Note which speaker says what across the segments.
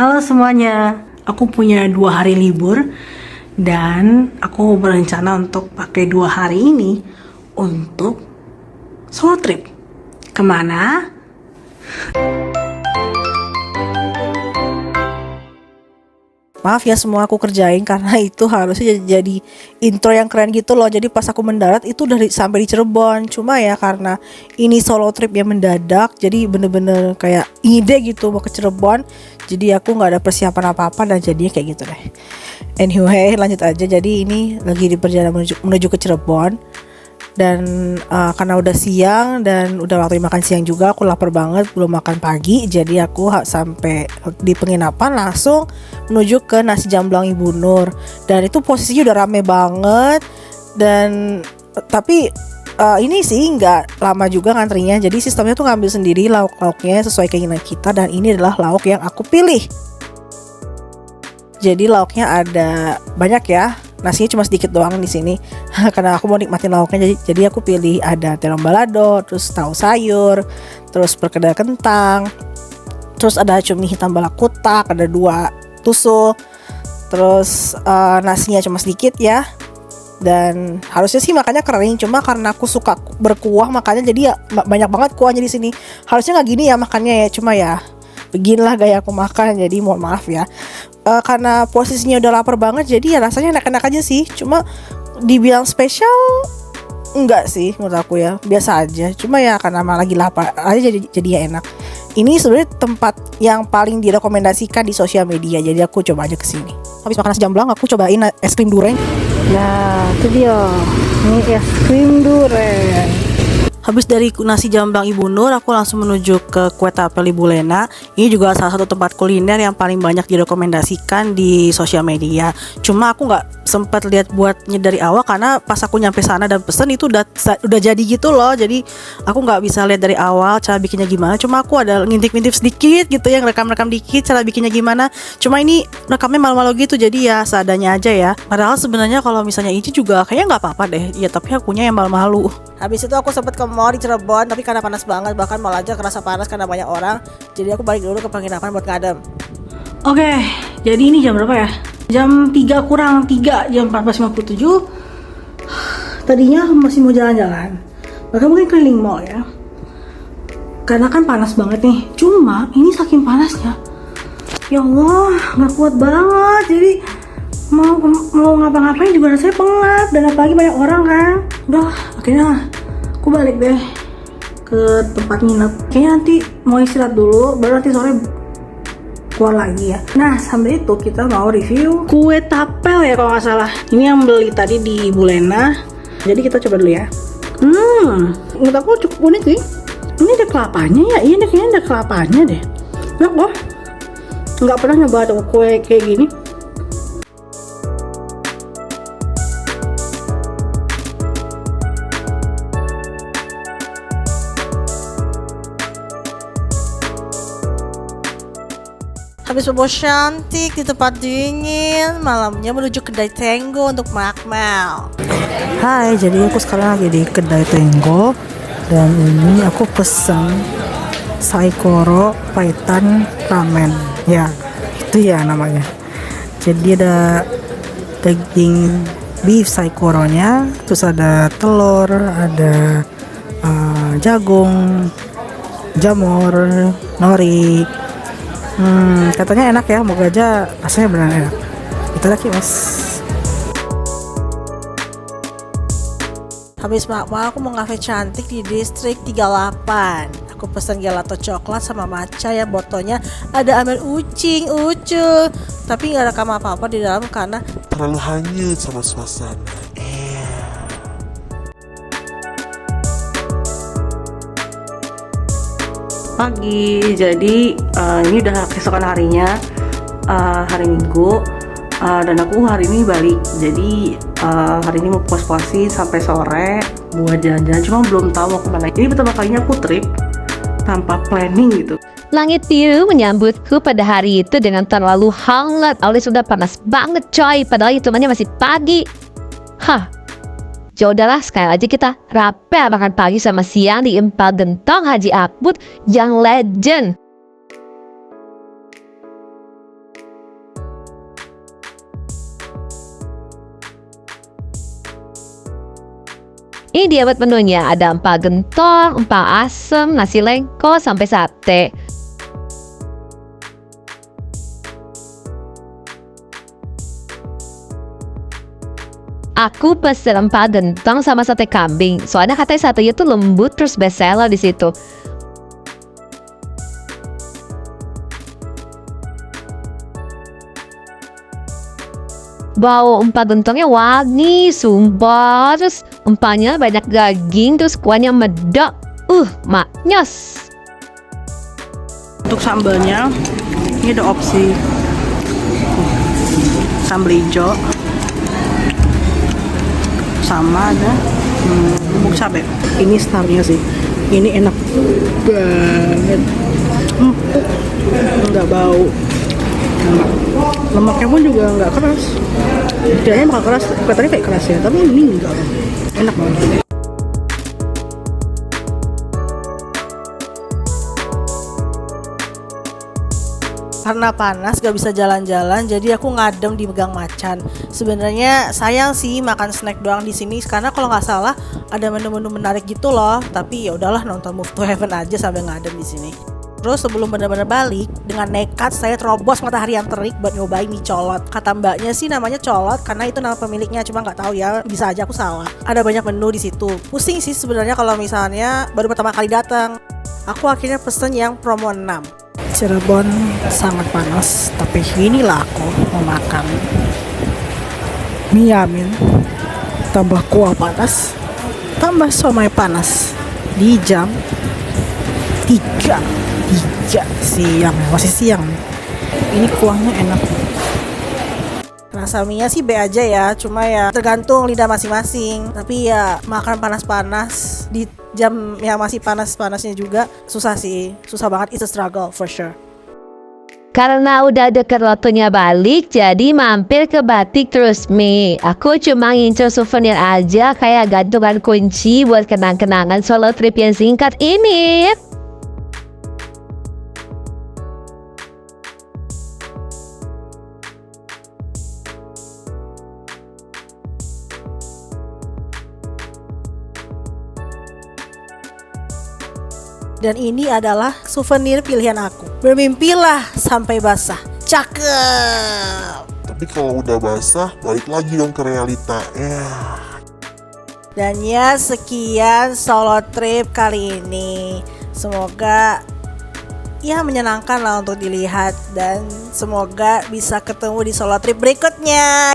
Speaker 1: Halo semuanya, aku punya 2 hari libur dan aku berencana untuk pakai 2 hari ini untuk solo trip. Kemana? Maaf ya semua aku kerjain karena itu harusnya jadi intro yang keren gitu loh. Jadi pas aku mendarat itu udah sampai di Cirebon. Cuma ya karena ini solo trip yang mendadak, jadi bener-bener kayak ide gitu mau ke Cirebon. Jadi aku nggak ada persiapan apa-apa dan jadinya kayak gitu deh. Anyway, lanjut aja. Jadi ini lagi di perjalanan menuju ke Cirebon. Dan karena udah siang dan udah waktu makan siang juga, aku lapar banget, belum makan pagi. Jadi aku sampai di penginapan langsung menuju ke nasi jamblang Ibu Nur. Dan itu posisinya udah rame banget. Dan tapi ini sih nggak lama juga ngantrinya. Jadi sistemnya tuh ngambil sendiri lauk-lauknya sesuai keinginan kita. Dan ini adalah lauk yang aku pilih. Jadi lauknya ada banyak ya. Nasinya cuma sedikit doang di sini karena aku mau nikmatin lauknya. Jadi aku pilih ada terong balado, terus tahu sayur, terus perkedel kentang, terus ada cumi hitam balakutak, ada 2 tusuk, terus nasinya cuma sedikit ya. Dan harusnya sih makannya kering, cuma karena aku suka berkuah makanya jadi ya banyak banget kuahnya di sini. Harusnya nggak gini ya makannya ya, cuma ya beginilah gaya aku makan, jadi mohon maaf ya. Karena posisinya udah lapar banget, jadi ya rasanya enak-enak aja sih. Cuma dibilang spesial enggak sih menurut aku ya, biasa aja. Cuma ya karena lagi lapar aja jadi ya enak. Ini sebenarnya tempat yang paling direkomendasikan di sosial media, jadi aku coba aja kesini. Habis makan nasi jamblang aku cobain es krim durian. Nah itu dia, ini es krim durian. Habis dari nasi jamblang Ibu Nur, aku langsung menuju ke Kue Tapel Ibu Lena. Ini juga salah satu tempat kuliner yang paling banyak direkomendasikan di sosial media. Cuma aku nggak sempat lihat buatnya dari awal karena pas aku nyampe sana dan pesen itu udah jadi gitu loh. Jadi aku nggak bisa lihat dari awal cara bikinnya gimana. Cuma aku ada ngintip-ngintip sedikit gitu, yang rekam-rekam dikit cara bikinnya gimana. Cuma ini rekamnya malu-malu gitu, jadi ya seadanya aja ya. Padahal sebenarnya kalau misalnya ini juga kayaknya nggak apa-apa deh. Ya tapi akunya yang malu-malu. Habis itu aku sempat ke mall di Cirebon, tapi karena panas banget, bahkan mall aja kerasa panas karena banyak orang. Jadi aku balik dulu ke penginapan buat ngadem. Oke, jadi ini jam berapa ya? Jam 3 kurang 3, jam 14.57. Tadinya masih mau jalan-jalan, bahkan mungkin keliling mall ya, karena kan panas banget nih. Cuma ini saking panasnya, ya Allah, nggak kuat banget. Jadi mau ngapa-ngapain juga rasanya pengap, dan apalagi banyak orang kan. Udah, akhirnya aku balik deh ke tempat nginep. Kayaknya nanti mau istirahat dulu, baru nanti sore keluar lagi ya. Nah sambil itu kita mau review kue tapel ya kalau nggak salah. Ini yang beli tadi di Ibu Lena. Jadi kita coba dulu ya. Menurut aku cukup unik sih. Ini ada kelapanya ya? Iya, kayaknya ada kelapanya deh. Enak loh. Nggak pernah nyoba ada kue kayak gini. Habis bobo cantik di tempat dingin, malamnya menuju kedai Tenggo untuk makmal. Hai, jadi aku sekarang lagi di kedai Tenggo dan ini aku pesan Saikoro Paitan Ramen. Ya, itu ya namanya. Jadi ada daging beef Saikoronya, terus ada telur, ada jagung, jamur, nori. Katanya enak ya, moga aja rasanya benar enak. Kita lagi mas. Habis makmal aku mau ngafe cantik di distrik 38. Aku pesan gelato coklat sama matcha ya, botolnya ada amel ucing ucul. Tapi nggak rekam apa-apa di dalam karena
Speaker 2: terlalu hanyut sama suasana.
Speaker 1: Pagi, jadi ini udah keesokan harinya, hari Minggu, dan aku hari ini balik. Jadi hari ini mau puas-puasin sampai sore buat jalan-jalan, cuma belum tahu mau kemana. Ini pertama kalinya aku trip tanpa planning gitu.
Speaker 3: Langit biru menyambutku pada hari itu dengan terlalu hangat, alias sudah panas banget coy, padahal hitungannya masih pagi. Ya udahlah, sekali aja kita rapel makan pagi sama siang di Empal Gentong Haji Akbut yang legend. Ini dia buat menunya, ada empal gentong, empal asem, nasi lengko, sampai sate. Aku pesen empal gentong sama sate kambing. Soalnya katanya satenya tuh lembut terus best seller di situ. Bau empal gentongnya wangi, sumpah. Terus empalnya banyak daging, terus kuahnya medok. Maknyos.
Speaker 1: Untuk sambalnya ini ada opsi sambal hijau sama ada bubuk cabai. Ini starnya sih, ini enak banget, empuk, nggak bau, lemaknya pun juga nggak keras. Kayaknya bakal keras, katanya kayak keras ya, tapi ini enggak, enak banget. Karena panas gak bisa jalan-jalan, jadi aku ngadem di Gang Macan. Sebenarnya sayang sih makan snack doang di sini, karena kalau nggak salah ada menu-menu menarik gitu loh. Tapi ya udahlah, nonton Move to Heaven aja sambil ngadem di sini. Terus sebelum benar-benar balik, dengan nekat saya terobos matahari yang terik buat nyobain mie colot. Kata mbaknya sih namanya colot karena itu nama pemiliknya, cuma nggak tahu ya, bisa aja aku salah. Ada banyak menu di situ. Pusing sih sebenarnya kalau misalnya baru pertama kali datang. Aku akhirnya pesen yang promo 6. Cirebon sangat panas, tapi inilah aku mau makan mie yamin tambah kuah panas tambah somai panas di jam 3 siang, masih siang. Ini kuahnya enak. Rasa mie sih B aja ya, cuma ya tergantung lidah masing-masing. Tapi ya makan panas-panas di jam yang masih panas-panasnya juga susah sih, susah banget, it's a struggle for sure.
Speaker 3: Karena udah deket waktunya balik, jadi mampir ke Batik Trusmi. Aku cuma ngincer souvenir aja, kayak gantungan kunci buat kenang-kenangan solo trip yang singkat ini.
Speaker 1: Dan ini adalah souvenir pilihan aku. Bermimpilah sampai basah. Cakep.
Speaker 2: Tapi kalau udah basah, balik lagi dong ke realita.
Speaker 1: Dan ya sekian solo trip kali ini. Semoga ya menyenangkan lah untuk dilihat. Dan semoga bisa ketemu di solo trip berikutnya.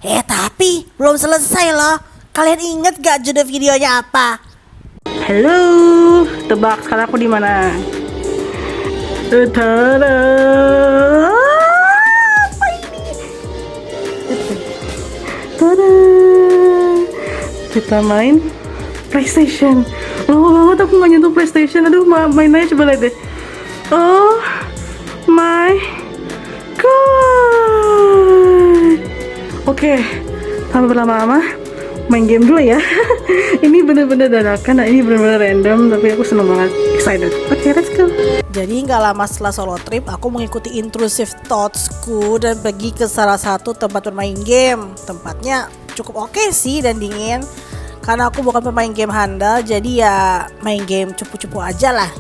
Speaker 1: Tapi belum selesai loh. Kalian inget gak judul videonya apa? Halo, tebak sekarang aku di mana? Tada! Apa ini? Tada! Kita main PlayStation. Lama banget aku gak nyentuh PlayStation. Aduh, main aja coba lihat deh. Oh my god. Oke, tanpa berlama-lama main game dulu ya. Ini bener-bener dadakan, nah ini bener-bener random, tapi aku seneng banget, excited. Oke, let's go. Jadi nggak lama setelah solo trip, aku mengikuti intrusive thoughtsku dan pergi ke salah satu tempat bermain game. Tempatnya cukup oke sih dan dingin. Karena aku bukan pemain game handal, jadi ya main game cupu-cupu aja lah.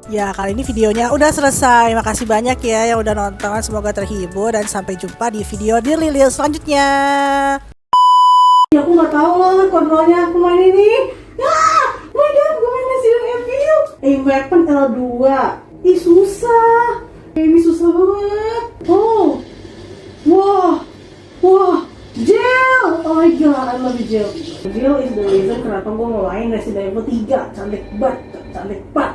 Speaker 1: Ya, kali ini videonya udah selesai. Makasih banyak ya yang udah nonton. Semoga terhibur dan sampai jumpa di video Dirlilil selanjutnya. Ya, aku nggak tahu loh kontrolnya aku main ini. Oh my god, gue main Resident Evil. Weapon L2. Ih, susah. Ini susah banget. Oh, wah, Jill. Oh my god, I love you, Jill. Jill is the reason kenapa gue mau main Resident Evil 3. Cantik banget.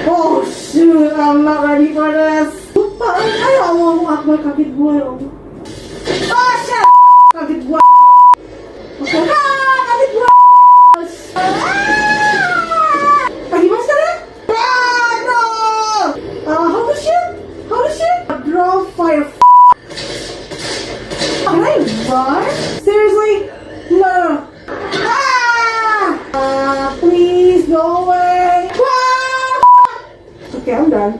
Speaker 1: Oh shoot, I'm not ready for this. Lupa, ya Allah, Akbar, kaget gue ya Allah. Oh shit, kaget gue. Kaget gue. Gimana sekarang? No. How to shoot? Draw fire. Can I run? Seriously? No. Please go away. Okay, I'm done.